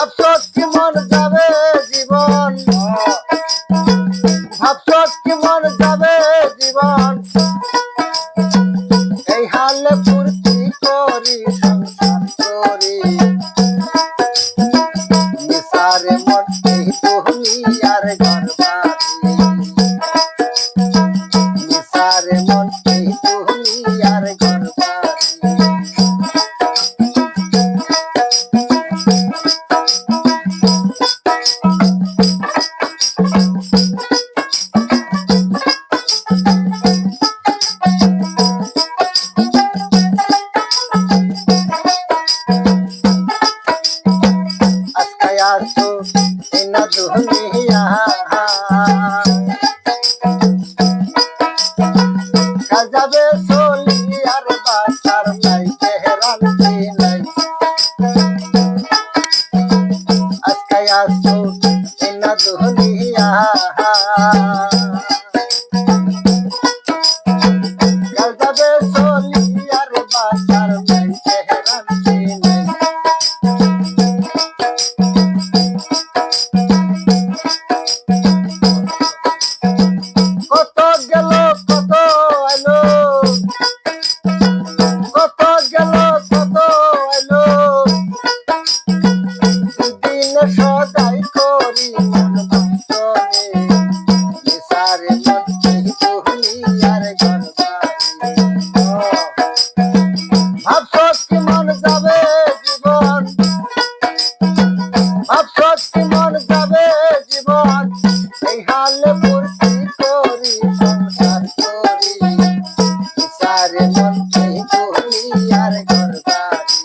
আফসোস কি মন যাবে জীবন, আফসোস কি মন যাবে জীবন, এই হালে ফুর্তি করি সংসার করি, নিসারে মন এই তুমি আর ঘর বাড়ি, নিসারে মন এই তুমি আর ঘর বাড়ি। আসো না দুনিয়া যাবে চলি আর বাসার নাই তেহরান্তি নাই, আজকে আসো না দুনিয়া যাবে চলি আর বাসার নাই তেহরান্তি নাই। কত গেল কত আইলো, কত গেল কত আইলো, দিন সদাই করি মন বাসনে, নিসারে মন তুমি আর ঘর বাড়ি। আফসোস কি মন যাবে জীবন, আফসোস কি মন যাবে জীবন, এই হালে ফুর্তি করি সংসার করি, নিসারে মন তুমি আর ঘর বাড়ি।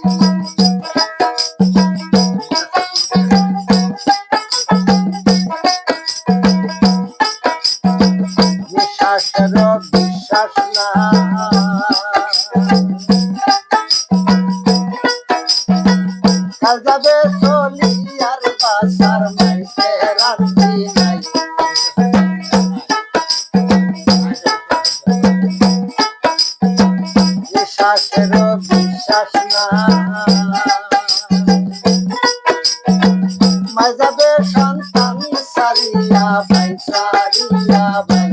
বিশ্বাসের বিশ্বাস না কাল যাবে চলি আর বাসার নাই তেহরান্তি নাই, বিশ্বাসের বিশ্বাস না মা যাবে সন্তান সারিয়া ভাই সারিয়া ভাই,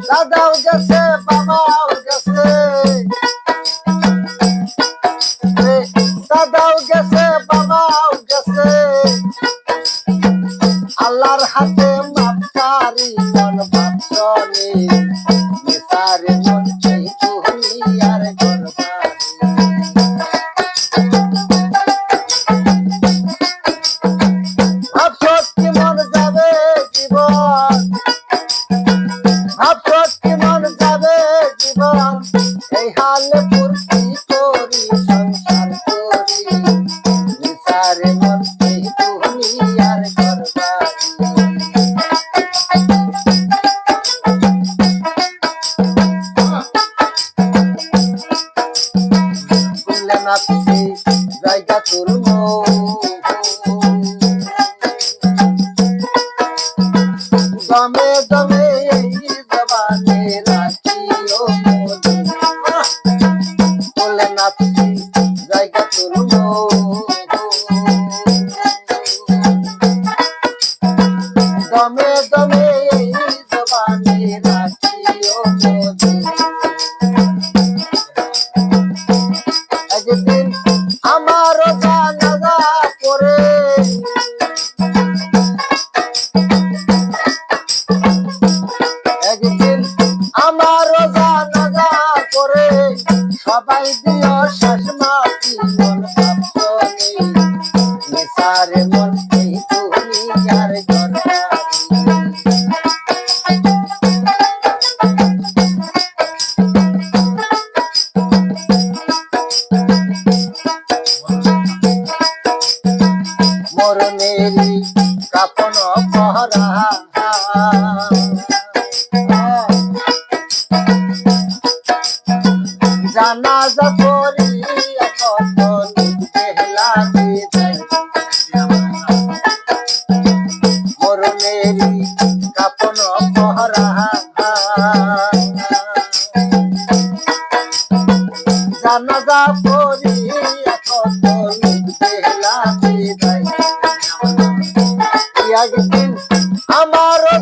দাদাও গেছে বাবাও গেছে, দাদাও গেছে বাবাও গেছে, আল্লাহর হাতে মাপকারি মন বাসনে, নিসারে মন তুমি আর ঘর বাড়ি। আফসোস কি মন যাবে জীবন, আফসোস কি মন যাবে জীবন, এই হালে ফুর্তি করি সংসার করি, নিসারে মন তুমি আর ঘর বাড়ি। শুনলে নাচছি জায়গা তুলব, দমে দমে এই জবানে রাখিও মধু, বলে নাচছি জায়গা তুলব, দমে দমে এই জবানে রাখিও মধু। একদিন আমারও জানাজা করে, একদিন আমারও জানাজা করে, সবাই দিও শেষ মাটি মন বাসনে, নিসারে মন তুমি আর ঘর বাড়ি। মরণেরই কাপন পহরা জানাজা করি কত পেহলা মরণেরই কাপন পহরা জানাজা পড়িয়া কত লোক পেলা বিদায় একদিন আমারও